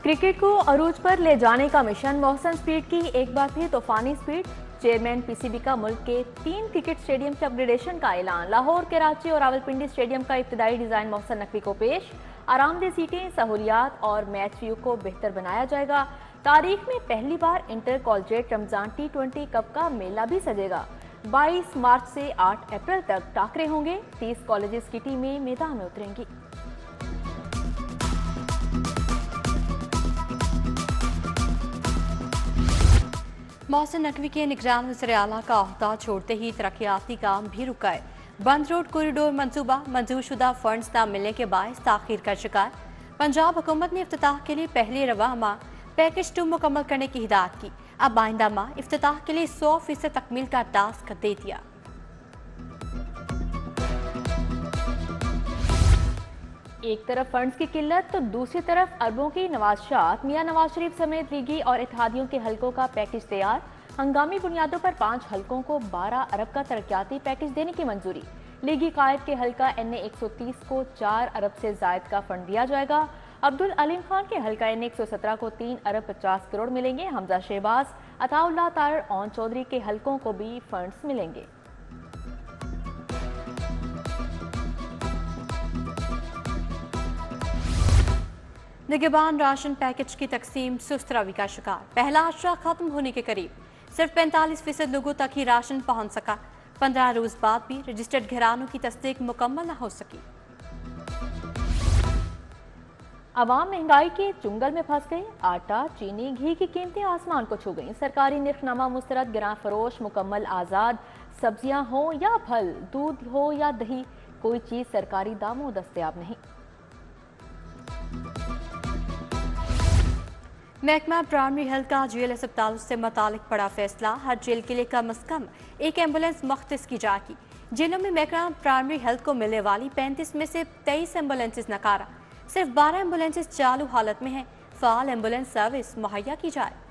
Cricket को अरूज पर ले जाने का मिशन मोहसन स्पीड की एक बार फिर तूफानी स्पीड। चेयरमैन पीसीबी का मुल्क के 3 क्रिकेट स्टेडियम के अपग्रेडेशन का ऐलान। लाहौर, कराची और रावलपिंडी स्टेडियम का इब्तदाई डिजाइन मोहसन नकवी को पेश। आरामदेह सीटें, सहूलियात और मैच व्यू को बेहतर बनाया जाएगा। तारीख में पहली बार inter collegiate Ramzan T20 cup का मेला भी सजेगा। 22 मार्च से 8 अप्रैल तक टाकरे होंगे। 30 कॉलेजेस की टीमें मैदान में उतरेंगी। मोहसिन नकवी के निगरान वज़ीर आला का अहदा छोड़ते ही तरक्याती काम भी रुका है। बंद रोड कॉरिडोर मंसूबा मंजूर शुदा फंड्स न मिलने के बायस ताखीर का शिकार। पंजाब हुकूमत ने इफ्तिताह के लिए पहले रवा माह पैकेज 2 मुकम्मल करने की हिदायत की। अब आइंदा माह इफ्तिताह के लिए 100% तकमील का टास्क दे दिया। एक तरफ फंड्स की किल्लत तो दूसरी तरफ अरबों की नवाज़शात। मियां नवाज शरीफ समेत लीगी और इत्तेहादियों के हलकों का पैकेज तैयार। हंगामी बुनियादों पर 5 हलकों को 12 अरब का तरक्याती पैकेज देने की मंजूरी। लीगी कायद के हलका NA 130 को 4 अरब से जायद का फंड दिया जाएगा। अब्दुल अलीम खान के हलका NA 117 को 3 अरब 50 करोड़ मिलेंगे। हमजा शहबाज, अताउल्लाह ताहिर, ओन चौधरी के हलकों को भी फंड्स मिलेंगे। निगहबान राशन पैकेज की तकसीम सुस्त रवि का शिकार। पहला अशरा खत्म होने के करीब। सिर्फ 45% लोगों तक ही राशन पहुंच सका। 15 रोज बाद भी रजिस्टर्ड घरानों की तस्दीक मुकम्मल न हो सकी। अवाम महंगाई के चुंगल में फंस गए। आटा, चीनी, घी की कीमतें आसमान को छू गईं। सरकारी निर्खनामा मुस्तरद, गिरां फरोश मुकम्मल आज़ाद। सब्जियां हो या फल, दूध हो या दही, कोई चीज़ सरकारी दामों दस्तयाब नहीं। महकमा प्राइमरी हेल्थ का GL अस्पताल से मुतालिक बड़ा फैसला। हर जेल के लिए कम अज कम एक एम्बुलेंस मुख्तस की जाएगी। जेलों में महकमा प्राइमरी हेल्थ को मिलने वाली 35 में से 23 एम्बुलेंसेज नकारा। सिर्फ 12 एम्बुलेंसेज चालू हालत में हैं। फाल एम्बुलेंस सर्विस मुहैया की जाए।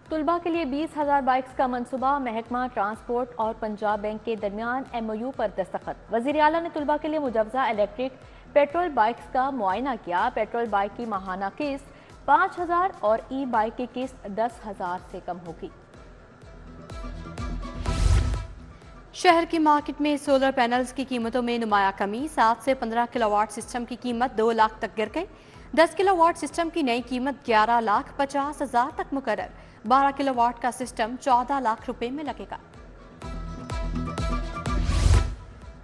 तुलबा के लिए 20,000 बाइक्स का मंसूबा। महकमा ट्रांसपोर्ट और पंजाब बैंक के दरमियान MOU पर दस्तखत। वज़ीर आला ने तुलबा के लिए मुजवजा इलेक्ट्रिक पेट्रोल बाइक्स का मुआयना किया। पेट्रोल बाइक की माहाना किस्त 5,000 और ई बाइक की किस्त 10,000 से कम होगी। शहर की मार्केट में सोलर पैनल्स की कीमतों में नुमाया कमी। 7 से 15 किलोवाट सिस्टम की कीमत 2 लाख तक गिर गई। 10 किलोवाट सिस्टम की नई कीमत 11,50,000 तक मुकर्रर। 12 किलोवाट का सिस्टम 14 लाख रुपए में लगेगा।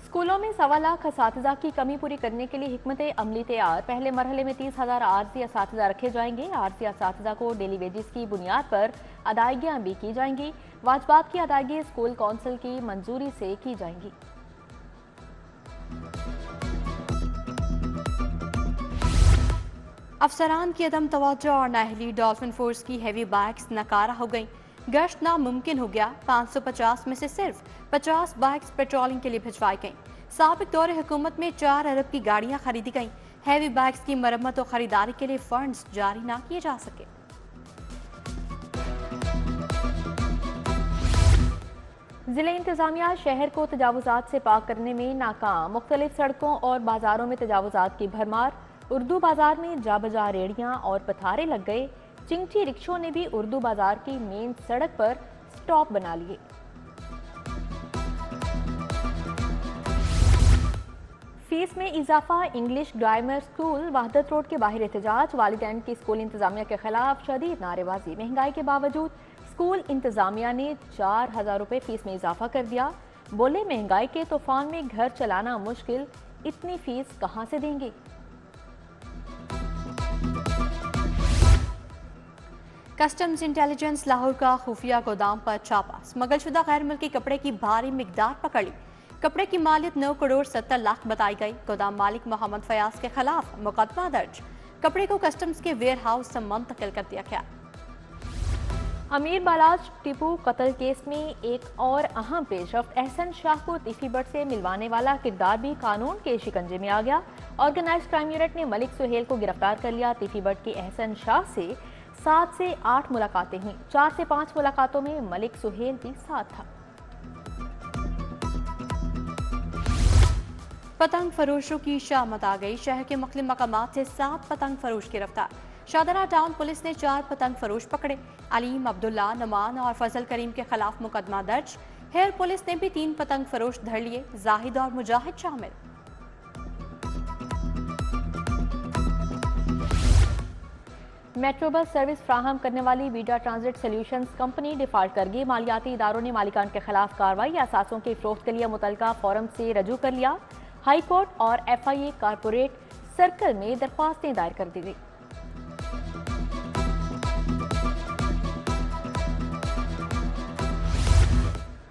स्कूलों में 1.25 लाख असातिज़ा की कमी पूरी करने के लिए हिकमत अमली तैयार। पहले मरहले में 30,000 आरजी असातिज़ा रखे जाएंगे। आरजी असातिज़ा को डेली वेजेस की बुनियाद पर अदायगियां भी की जाएंगी। वाजबात की अदायगी स्कूल कौंसिल की मंजूरी से की जाएंगी। अफसरान की अदम तवज्जो और नाअहली डॉल्फिन फोर्स की हैवी बाइक्स नकारा हो गई। गश्त नामुमकिन हो गया। 550 में से सिर्फ 50 बाइक्स पेट्रोलिंग के लिए भिजवाई गईं। साबिक दौरे हुकूमत में 4 अरब की गाड़ियां खरीदी गईं। हैवी बाइक्स की मरम्मत और खरीदारी के लिए फंड्स जारी ना किए जा सके। जिले इंतजामिया शहर को तजावुजात से पाक करने में नाकाम। मुख्तलिफ सड़कों और बाजारों में तजावुजात की भरमार। उर्दू बाजार में जा बजा रेड़ियां और पथारे लग गए। चिंगटी रिक्शों ने भी उर्दू बाजार की मेन सड़क पर स्टॉप बना लिए। फीस में इजाफा। इंग्लिश ग्रामर स्कूल वहदत रोड के बाहर एहतजाज। वालिदैन की स्कूल इंतजामिया के खिलाफ शदीद नारेबाजी। महंगाई के बावजूद स्कूल इंतजामिया ने 4,000 रुपए फीस में इजाफा कर दिया। बोले महंगाई के तूफान में घर चलाना मुश्किल, इतनी फीस कहां से देंगे। कस्टम्स इंटेलिजेंस लाहौर का खुफिया गोदाम पर छापा। स्मगलशुदा गैर मुल्की कपड़े की भारी मिकदार पकड़ ली। कपड़े की मालियत 9 करोड़ 70 लाख बताई गई। गोदाम मालिक मोहम्मद फयाज के खिलाफ मुकदमा दर्ज। कपड़े को कस्टम्स के वेयर हाउस से मुंतकिल कर दिया गया। अमीर बालाज टीपू कत्ल केस में एक और अहम पेशरफ्त। एहसन शाह को तीफी बट से मिलवाने वाला किरदार भी कानून के शिकंजे में आ गया। ऑर्गेनाइज क्राइम यूनिट ने मलिक सुहेल को गिरफ्तार कर लिया। तीफी बट की एहसन शाह से 7 से 8 मुलाकातें हुई। 4 से 5 मुलाकातों में मलिक सुहेल भी साथ था। पतंग फरोशों की शामत आ गई। शहर के मुख्तलिफ मकामात से 7 पतंग फरोश गिरफ्तार। शाहदरा टाउन पुलिस ने 4 पतंग फरोश पकड़े। अलीम, अब्दुल्ला, नमान और फजल करीम के खिलाफ मुकदमा दर्ज। हेयर पुलिस ने भी 3 पतंग फरोश धर लिए, जाहिद और मुजाहिद शामिल। मेट्रो बस सर्विस फ्राहम करने वाली Vida transit solutions company default कर गई। मालियाती इदारों ने मालिकान के खिलाफ कार्रवाई असासों की फरोख्त के लिए मुतलका फोरम से रजू कर लिया। हाई कोर्ट और FIA कारपोरेट सर्कल में दरख्वास्तें दायर कर दी गई।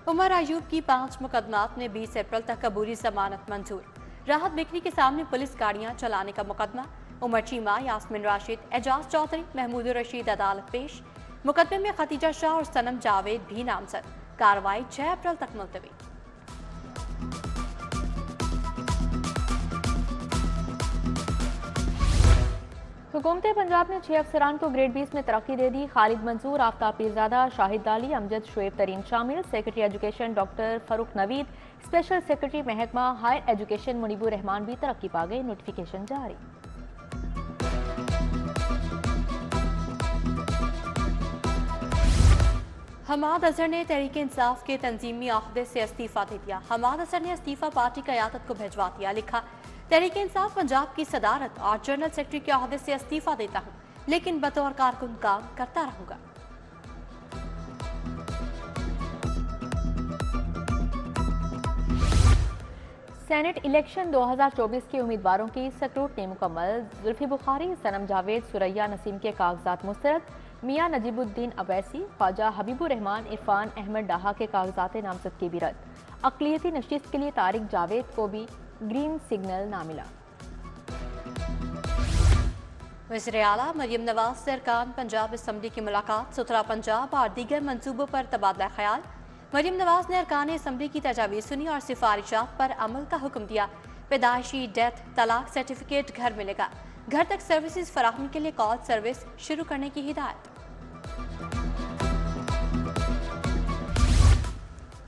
उमर अयूब की 5 मुकदमात में 20 अप्रैल तक अबूरी जमानत मंजूर। राहत बिकरी के सामने पुलिस गाड़ियां चलाने का मुकदमा। उमर चीमा, यास्मिन राशिद, एजाज चौधरी, महमूद रशीद अदालत पेश। मुकदमे में खतीजा शाह और सनम जावेद भी नामजद। कार्रवाई 6 अप्रैल तक मुलतवी। हुकूमत पंजाब ने 6 अफसरान को ग्रेड 20 में तरक्की दे दी। खालिद मंसूर, आफ्ताब पीरजादा, शाहिद अली, अमजद शुएब तरीन शामिल। Secretary education doctor Farooq Naveed, special secretary महकमा हायर एजुकेशन मुनीबुर रहमान भी तरक्की पा गए। नोटिफिकेशन जारी। हमाद अजहर ने तहरीक इंसाफ के तंजीमी अहदे से इस्तीफा दे दिया। हमाद अजहर ने इस्तीफा पार्टी क़यादत को भिजवा दिया। लिखा, तहरीक इंसाफ पंजाब की सदारत और जनरल सेक्रेटरी के अहदे से इस्तीफा देता हूँ, लेकिन बतौर कारकुन काम करता रहूंगा। सेनेट इलेक्शन 2024 के उम्मीदवारों की स्क्रूटनी मुकम्मल। जुल्फी बुखारी, सनम जावेद, सुरैया नसीम के कागजात मुस्तरद। मियां नजीबुद्दीन अवैसी, ख्वाजा हबीबुर रहमान, इरफान अहमद डाहा के कागजात नामजदगी भी रद्द। अक़लियती नशिस्त के लिए तारिक जावेद को भी ग्रीन सिग्नल ना मिला। वज़ीर आला मरियम नवाज से अरकान पंजाब असम्बली की मुलाकात। सुथरा पंजाब और दीगर मंसूबों पर तबादला ख्याल। मरियम नवाज ने अरकान असम्बली की तजावीज़ सुनी और सिफारिशात पर अमल का हुक्म दिया। पैदाइशी, डेथ, तलाक सर्टिफिकेट घर मिलेगा। घर तक सर्विसेज फराहमी के लिए कॉल सर्विस शुरू करने की हिदायत।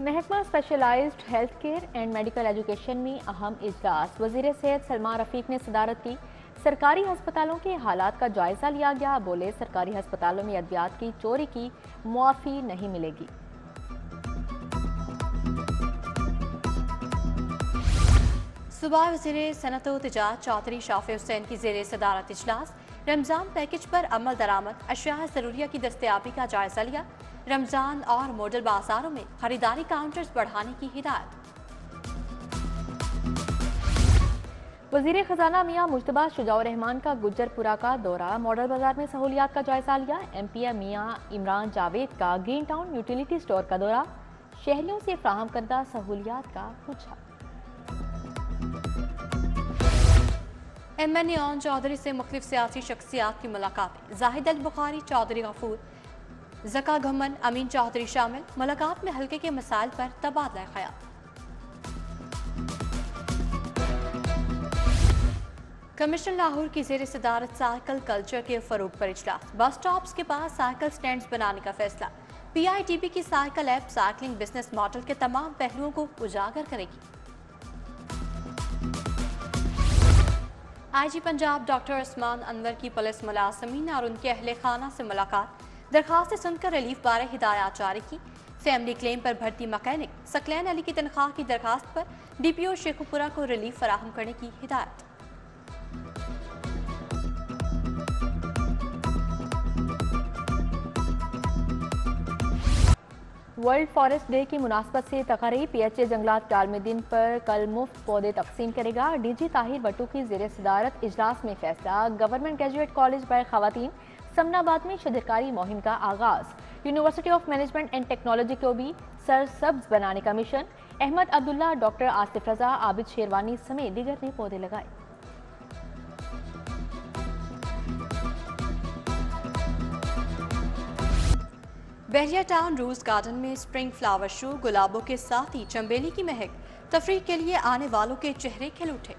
महकमा specialized health care and medical education में अहम इजलास। वज़ीर सेहत सलमा रफीक ने सदारत की। सरकारी हस्पतालों के हालात का जायजा लिया गया। बोले, सरकारी हस्पतालों में अद्वियात की चोरी की मुआफ़ी नहीं मिलेगी। सुबह वज़ीर सनअत व तिजारत चौधरी शाफी हुसैन की ज़ेर सदारत इजलास। रमज़ान पैकेज पर अमल दरामद, अशिया ज़रूरिया की दस्तयाबी का जायजा लिया। रमज़ान और मॉडल बाजारों में खरीदारी काउंटर्स बढ़ाने की हिदायत। वज़ीर खजाना मियां मुश्तबा शुजाउर रहमान का गुज्जरपुरा का दौरा। मॉडल बाजार में सहूलियात का जायजा लिया। MP मियां इमरान जावेद का ग्रीन टाउन यूटिलिटी स्टोर का दौरा। शहरियों से फ्राहम करदा सहूलियात का पूछा। MNA ऑन चौधरी से मुख्तलिफ सियासी शख्सियात की मुलाकातें। जाहिद अल बुखारी, चौधरी गफूर, जका घमन, अमीन चौधरी शामिल। मुलाकात में हल्के के मसाइल पर तबादला ख्याल। कमिश्नर लाहौर की ज़ेर सदारत साइकिल कल्चर के फरोग पर इजलास। बस स्टॉप्स के पास साइकिल स्टैंड्स बनाने का फैसला। PITB की cycle app cycling business model के तमाम पहलुओं को उजागर करेगी। IG पंजाब डॉक्टर उस्मान अनवर की पुलिस मुलाजमीन और उनके अहले खाना से मुलाकात। दरखास्तें सुनकर रिलीफ बारे हिदायत जारी की। फैमिली क्लेम पर भर्ती मकैनिक सकलैन अली की तनख्वाह की दरखास्त पर DPO शेखुपुरा को रिलीफ फराहम करने की हिदायत। वर्ल्ड फॉरेस्ट डे की मुनासबत से तकरीब। PHA जंगलात के आलमी दिन पर कल मुफ्त पौधे तकसीम करेगा। DG ताहिर बट्टू की ज़ेर सदारत इजलास में फैसला। गवर्नमेंट ग्रेजुएट कॉलेज बाय खवातीन समनाबाद में शजरकारी मुहिम का आगाज। University of management and technology को भी सरसब्ज बनाने का मिशन। अहमद अब्दुल्ला, डॉक्टर आसिफ रजा, आबिद शेरवानी समेत दीगर ने पौधे लगाए। बहरिया टाउन रोज गार्डन में स्प्रिंग फ्लावर शो। गुलाबों के साथ ही चंबेली की महक। तफरीह के लिए आने वालों के चेहरे खिल उठे।